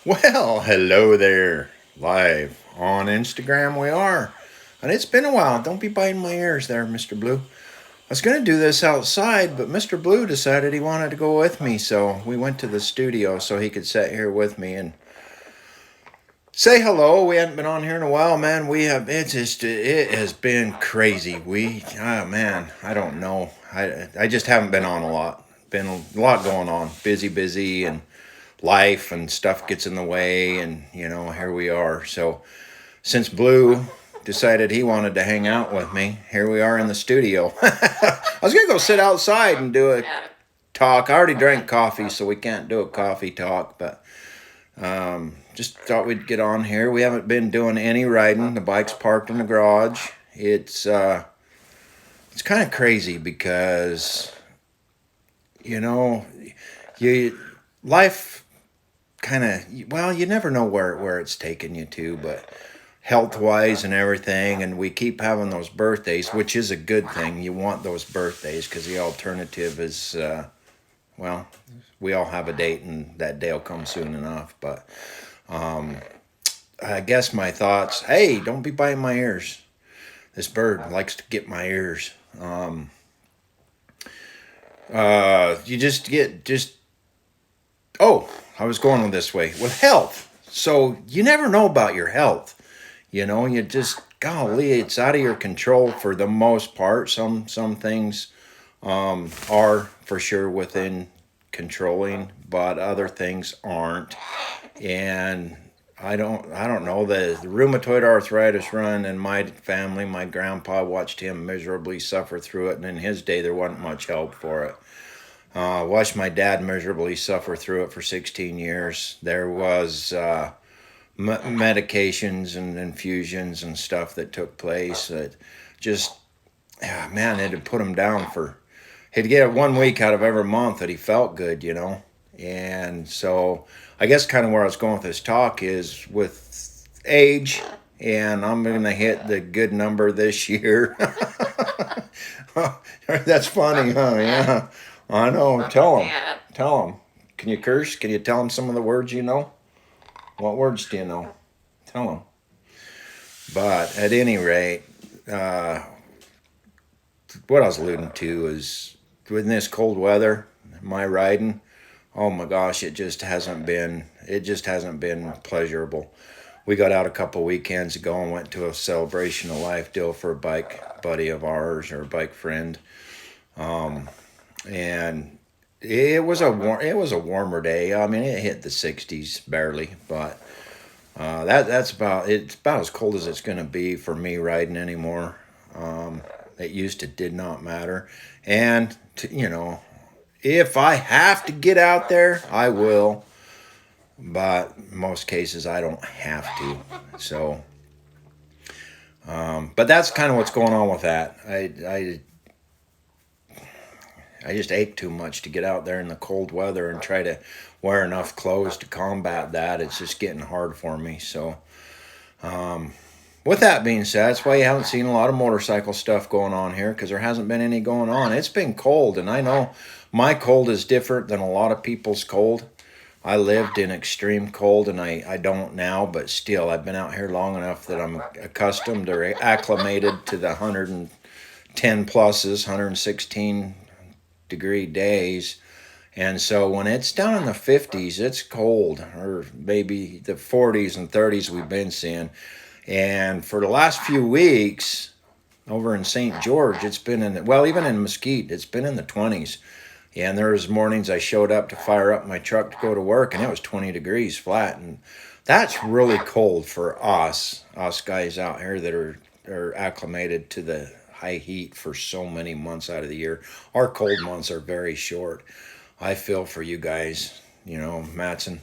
Well, hello there. Live on Instagram we are. And it's been a while. Don't be biting my ears there, Mr. Blue. I was going to do this outside, but Mr. Blue decided he wanted to go with me, so we went to the studio so he could sit here with me and say hello. We hadn't been on here in a while, man. It has been crazy. Man, I don't know. I just haven't been on a lot. Been a lot going on. Busy and life and stuff gets in the way, and here we are. So since Blue decided he wanted to hang out with me, here we are in the studio. I was gonna go sit outside and do a talk. I already drank coffee, so we can't do a coffee talk, but just thought we'd get on here. We haven't been doing any riding. The bike's parked in the garage. It's kind of crazy because you know you life kind of, well, you never know where it's taking you to, but health wise and everything, and we keep having those birthdays, which is a good thing. You want those birthdays because the alternative is, well, we all have a date and that day will come soon enough. But um, I guess my thoughts, hey, don't be biting my ears. This bird likes to get my ears. You just oh, I was going this way with health. So you never know about your health. You just, golly, it's out of your control for the most part. Some things are for sure within controlling, but other things aren't. And I don't know, the rheumatoid arthritis run in my family. My grandpa watched him miserably suffer through it, and in his day there wasn't much help for it. Watched my dad miserably suffer through it for 16 years. There was medications and infusions and stuff that took place that just, man, it had put him down for, he'd get 1 week out of every month that he felt good. And so I guess kind of where I was going with this talk is with age, and I'm going to hit the good number this year. That's funny, huh? Yeah, I know. Tell him. Can you curse? Can you tell him some of the words you know? What words do you know? Tell him. But at any rate, uh, what I was alluding to is with this cold weather, my riding. Oh my gosh, it just hasn't been pleasurable. We got out a couple weekends ago and went to a celebration of life deal for a bike buddy of ours, or a bike friend. Um, and it was a warmer day. I mean, it hit the 60s barely, but it's about as cold as it's going to be for me riding anymore. It used to did not matter, and if I have to get out there, I will. But most cases, I don't have to. So, but that's kind of what's going on with that. I just ache too much to get out there in the cold weather and try to wear enough clothes to combat that. It's just getting hard for me. So, with that being said, that's why you haven't seen a lot of motorcycle stuff going on here, because there hasn't been any going on. It's been cold, and I know my cold is different than a lot of people's cold. I lived in extreme cold, and I don't now, but still, I've been out here long enough that I'm accustomed or acclimated to the 110 pluses, 116-degree days. And so when it's down in the 50s, it's cold, or maybe the 40s and 30s we've been seeing. And for the last few weeks over in St. George, it's been well, even in Mesquite, it's been in the 20s. And there was mornings I showed up to fire up my truck to go to work, and it was 20 degrees flat. And that's really cold for us guys out here that are acclimated to the high heat for so many months out of the year. Our cold months are very short. I feel for you guys, Matson,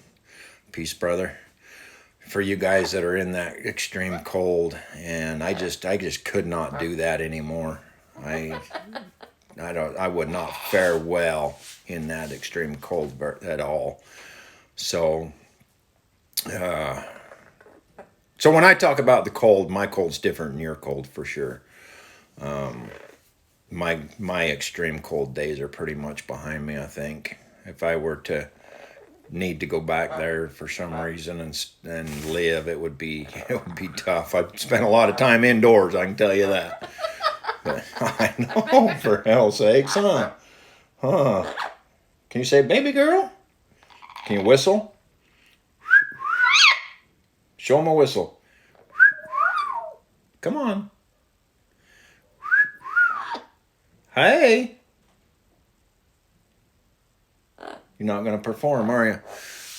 peace, brother. For you guys that are in that extreme cold, and I just could not do that anymore. I I would not fare well in that extreme cold at all. So, uh, so when I talk about the cold, my cold's different than your cold for sure. Um, my extreme cold days are pretty much behind me. I think if I were to need to go back there for some reason and live, it would be tough. I've spent a lot of time indoors, I can tell you that. But I know, for hell's sakes, huh? Huh? Can you say baby girl? Can you whistle? Show him a whistle. Come on. Hey. You're not going to perform, are you?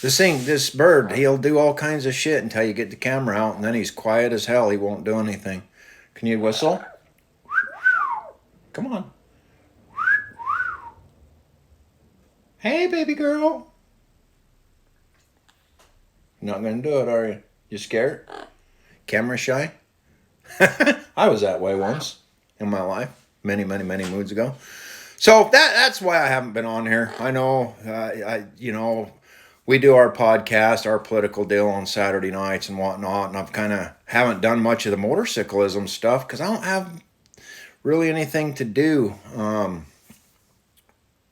This bird, he'll do all kinds of shit until you get the camera out, and then he's quiet as hell. He won't do anything. Can you whistle? Come on. Hey, baby girl. You're not going to do it, are you? You scared? Camera shy? I was that way once in my life, many moons ago. So that's why I haven't been on here. I know, we do our podcast, our political deal on Saturday nights and whatnot, and I've kind of haven't done much of the motorcyclism stuff because I don't have really anything to do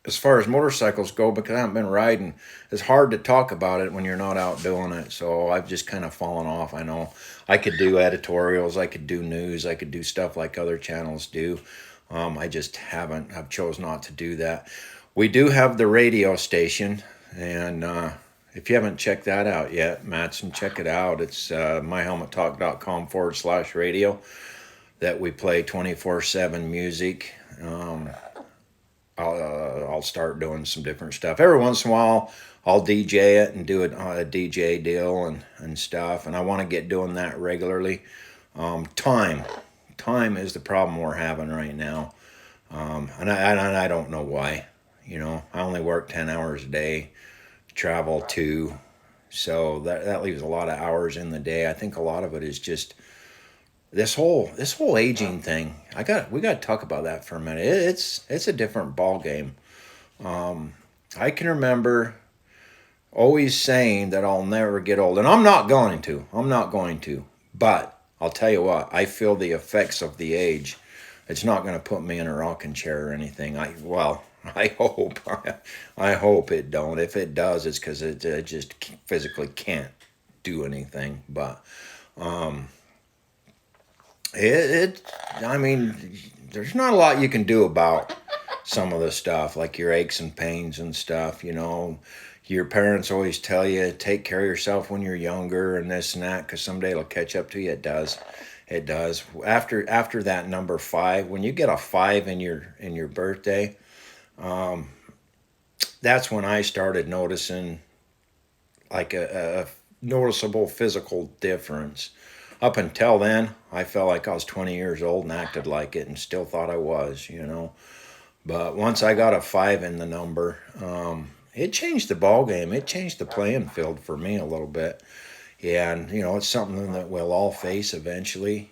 as far as motorcycles go, because I haven't been riding. It's hard to talk about it when you're not out doing it, so I've just kind of fallen off. I know I could do editorials, I could do news, I could do stuff like other channels do. I just haven't. I've chose not to do that. We do have the radio station, and if you haven't checked that out yet, Matson, check it out. It's myhelmettalk.com/radio that we play 24/7 music. I'll start doing some different stuff. Every once in a while, I'll DJ it and do a DJ deal and stuff, and I want to get doing that regularly. Time is the problem we're having right now, and I don't know why. I only work 10 hours a day, travel 2, so that leaves a lot of hours in the day. I think a lot of it is just this whole aging thing. We got to talk about that for a minute. It's a different ball game. I can remember always saying that I'll never get old, and I'm not going to. But I'll tell you what, I feel the effects of the age. It's not going to put me in a rocking chair or anything. I hope. I hope it don't. If it does, it's because it just physically can't do anything. But I mean, there's not a lot you can do about some of the stuff, like your aches and pains and stuff. Your parents always tell you, take care of yourself when you're younger and this and that, because someday it'll catch up to you. It does. After that number 5, when you get a 5 in your birthday, that's when I started noticing like a noticeable physical difference. Up until then, I felt like I was 20 years old and acted like it and still thought I was, But once I got a 5 in the number, it changed the ball game. It changed the playing field for me a little bit. And, it's something that we'll all face eventually.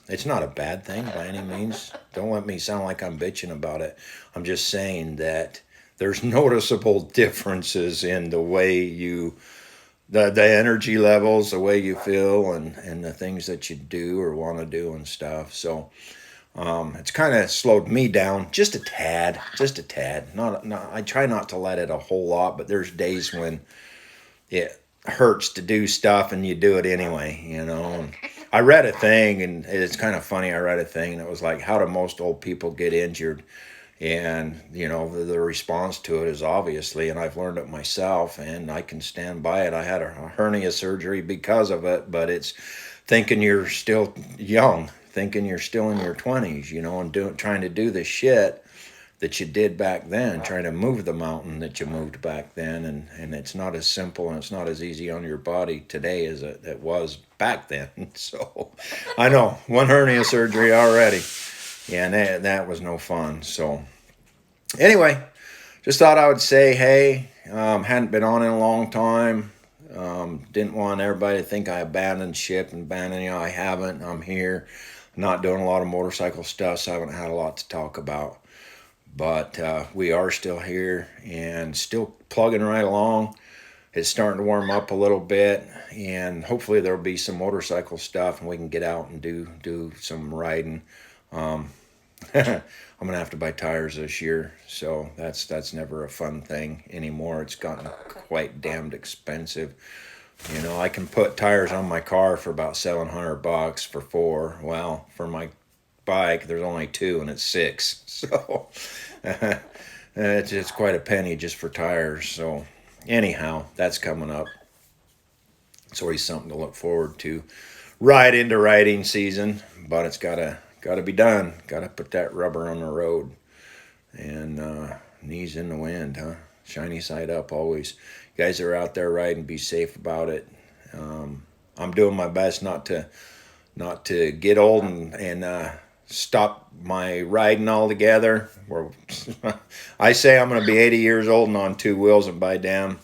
It's not a bad thing by any means. Don't let me sound like I'm bitching about it. I'm just saying that there's noticeable differences in the way the energy levels, the way you feel, and the things that you do or want to do and stuff. So it's kind of slowed me down just a tad. Not, I try not to let it a whole lot, but there's days when it hurts to do stuff and you do it anyway, And I read a thing, and it's kind of funny. I read a thing, and it was like, how do most old people get injured? And, the response to it is obviously, and I've learned it myself, and I can stand by it. I had a hernia surgery because of it, but it's thinking you're still young, thinking you're still in your 20s, and trying to do the shit that you did back then, trying to move the mountain that you moved back then. And it's not as simple and it's not as easy on your body today as it was back then. So I know, 1 hernia surgery already. Yeah, and that was no fun. So anyway, just thought I would say, hey, hadn't been on in a long time. Didn't want everybody to think I abandoned ship and abandoned I haven't. I'm here, not doing a lot of motorcycle stuff, so I haven't had a lot to talk about. But we are still here and still plugging right along. It's starting to warm up a little bit, and hopefully there'll be some motorcycle stuff and we can get out and do some riding. I'm gonna have to buy tires this year, so that's never a fun thing anymore. It's gotten quite damned expensive. You know, I can put tires on my car for about $700 for 4. Well, for my bike, there's only 2 and it's 6. So it's quite a penny just for tires. So anyhow, that's coming up. It's always something to look forward to. Right into riding season, but it's gotta be done. Gotta put that rubber on the road. And knees in the wind, huh? Shiny side up always. You guys that are out there riding, be safe about it. I'm doing my best not to get old and stop my riding altogether. I say I'm going to be 80 years old and on 2 wheels, and by damn,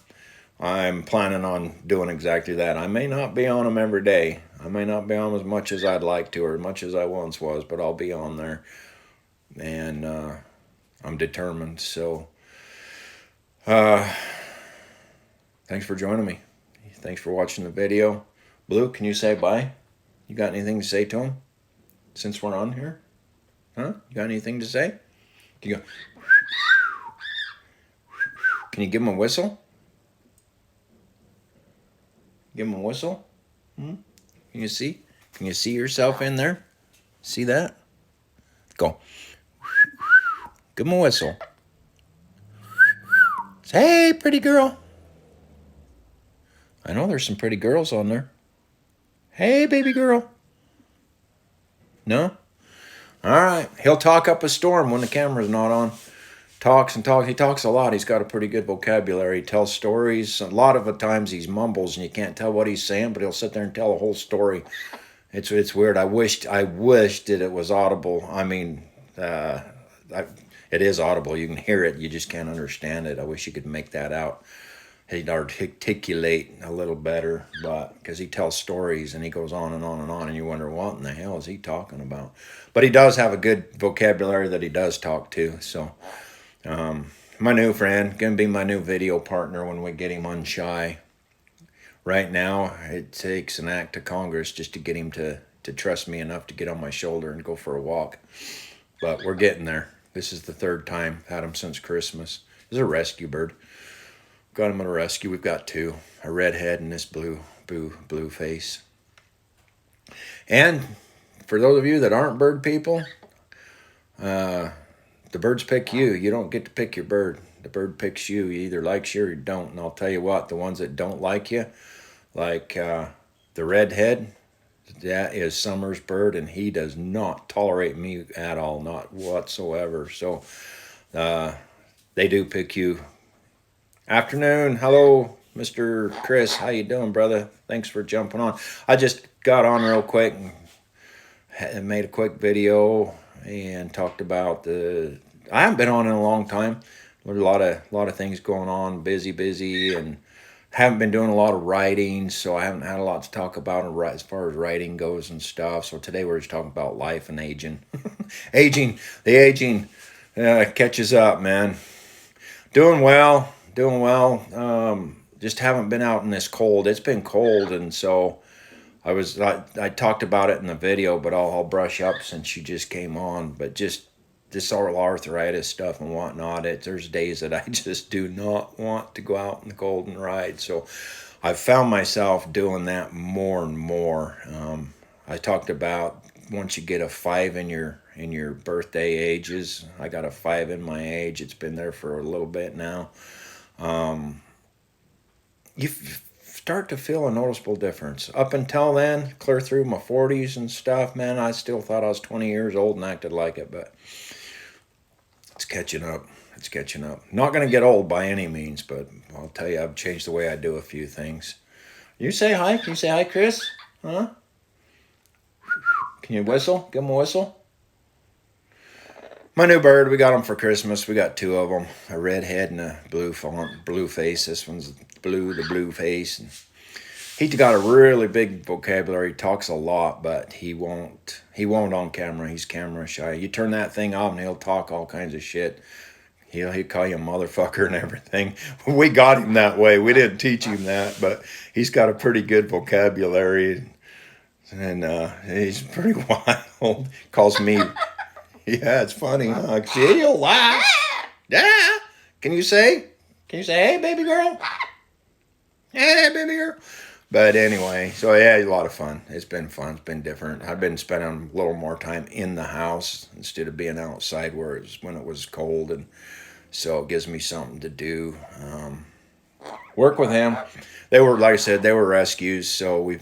I'm planning on doing exactly that. I may not be on them every day. I may not be on as much as I'd like to or as much as I once was, but I'll be on there. And I'm determined. So thanks for joining me. Thanks for watching the video. Blue, can you say bye? You got anything to say to him since we're on here? Huh? You got anything to say? Can you go? Can you give him a whistle? Give him a whistle? Can you see? Can you see yourself in there? See that? Go. Give him a whistle. Say, hey, pretty girl. I know there's some pretty girls on there. Hey, baby girl. No? All right. He'll talk up a storm when the camera's not on. Talks and talks. He talks a lot. He's got a pretty good vocabulary. He tells stories. A lot of the times he mumbles and you can't tell what he's saying, but he'll sit there and tell a whole story. It's weird. I wished that it was audible. I mean, it is audible. You can hear it. You just can't understand it. I wish you could make that out. He'd articulate a little better, but because he tells stories and he goes on and on and on, and you wonder what in the hell is he talking about. But he does have a good vocabulary that he does talk to. So my new friend, gonna be my new video partner when we get him on Shy. Right now, it takes an act of Congress just to get him to trust me enough to get on my shoulder and go for a walk. But we're getting there. This is the 3rd time. Had him since Christmas. He's a rescue bird. Got him at a rescue. We've got 2, a redhead and this blue face. And for those of you that aren't bird people, the birds pick you. You don't get to pick your bird. The bird picks you. He either likes you or you don't. And I'll tell you what, the ones that don't like you, like the redhead, that is Summer's bird, and he does not tolerate me at all, not whatsoever. So they do pick you. Afternoon. Hello, Mr. Chris. How you doing, brother? Thanks for jumping on. I just got on real quick and made a quick video and talked about I haven't been on in a long time. There's a lot of things going on, busy, and haven't been doing a lot of writing, so I haven't had a lot to talk about as far as writing goes and stuff. So today we're just talking about life and aging. The aging catches up, man. Doing well. Just haven't been out in this cold. It's been cold, and so I talked about it in the video, but I'll brush up since you just came on. But just this all arthritis stuff and whatnot, there's days that I just do not want to go out in the cold and ride. So I've found myself doing that more and more. I talked about once you get a 5 in your birthday ages. I got a 5 in my age. It's been there for a little bit now. You start to feel a noticeable difference. Up until then, clear through my 40s and stuff, man, I still thought I was 20 years old and acted like it, but it's catching up. Not going to get old by any means, but I'll tell you, I've changed the way I do a few things. You say hi? Can you say hi, Chris? Huh? Can you whistle? Give him a whistle. My new bird, we got them for Christmas. We got 2 of them, a redhead and a blue face. This one's blue, the blue face. And he's got a really big vocabulary. He talks a lot, but he won't on camera. He's camera shy. You turn that thing off and he'll talk all kinds of shit. He'll call you a motherfucker and everything. We got him that way. We didn't teach him that, but he's got a pretty good vocabulary. And he's pretty wild. Yeah, it's funny, huh? See, you'll laugh. Yeah. Can you say? Can you say, hey, baby girl? Hey, baby girl. But anyway, so yeah, a lot of fun. It's been fun. It's been different. I've been spending a little more time in the house instead of being outside where it was when it was cold, and so it gives me something to do. Work with him. They were, like I said, they were rescues, so we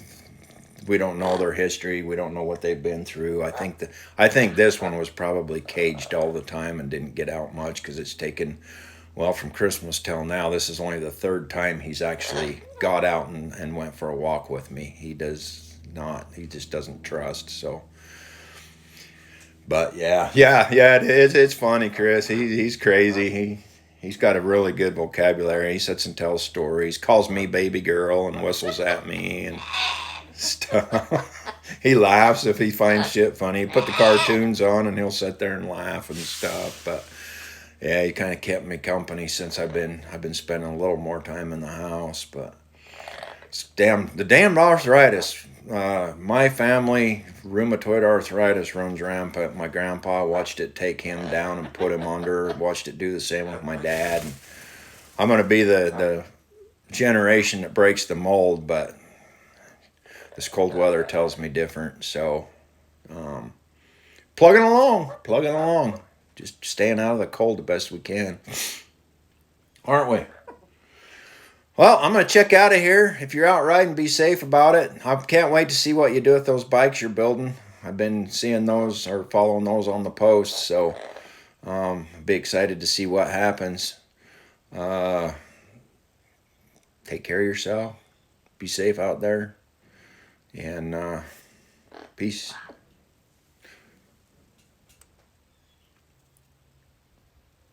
don't know their history. We don't know what they've been through. I think this one was probably caged all the time and didn't get out much because it's taken, well, from Christmas till now. This is only the third time he's actually got out and went for a walk with me. He does not. He just doesn't trust. So, but yeah. It's funny, Chris. He's crazy. He's got a really good vocabulary. He sits and tells stories, calls me baby girl, and whistles at me and stuff. He laughs if he finds shit funny. He put the cartoons on and he'll sit there and laugh and stuff. But yeah, he kind of kept me company since I've been spending a little more time in the house. But it's the damn arthritis. My family rheumatoid arthritis runs rampant. My grandpa watched it take him down and put him under. Watched it do the same with my dad. And I'm gonna be the generation that breaks the mold, but this cold weather tells me different. So, plugging along, just staying out of the cold the best we can, aren't we? Well, I'm going to check out of here. If you're out riding, be safe about it. I can't wait to see what you do with those bikes you're building. I've been seeing those or following those on the posts, so be excited to see what happens. Take care of yourself. Be safe out there. And peace.